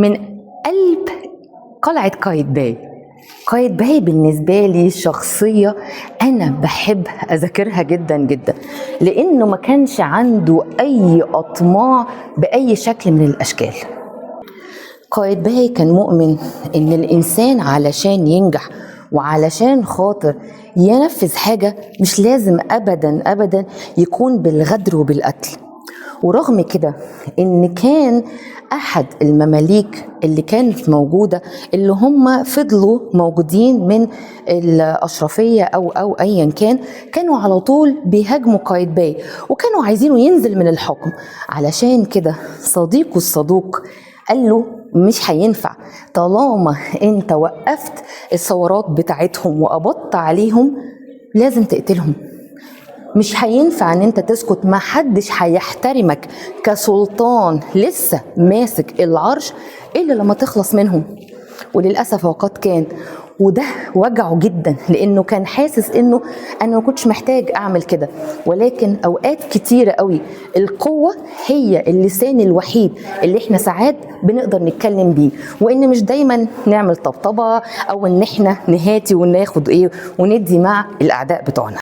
من قلب قلعة قايتباي. قايتباي بالنسبة لي شخصية أنا بحب أذاكرها جدا جدا، لأنه ما كانش عنده أي أطماع بأي شكل من الأشكال. قايتباي كان مؤمن إن الإنسان علشان ينجح وعلشان خاطر ينفذ حاجة مش لازم أبدا أبدا يكون بالغدر وبالقتل. ورغم كده ان كان احد المماليك اللي كانت موجوده اللي هم فضلوا موجودين من الاشرفيه او ايا كان، كانوا على طول بيهاجموا قايتباي وكانوا عايزينه ينزل من الحكم. علشان كده صديقه الصدوق قال له مش هينفع طالما انت وقفت الثورات بتاعتهم وقبضت عليهم، لازم تقتلهم. مش هينفع ان انت تسكت، ما حدش هيحترمك كسلطان لسه ماسك العرش الا لما تخلص منهم. وللاسف وقد كان، وده وجعه جدا لانه كان حاسس انه انا ما كنتش محتاج اعمل كده. ولكن اوقات كتيره قوي القوه هي اللسان الوحيد اللي احنا ساعات بنقدر نتكلم بيه، وان مش دايما نعمل طبطبه او ان احنا نهاتي وناخد ايه وندي مع الاعداء بتوعنا.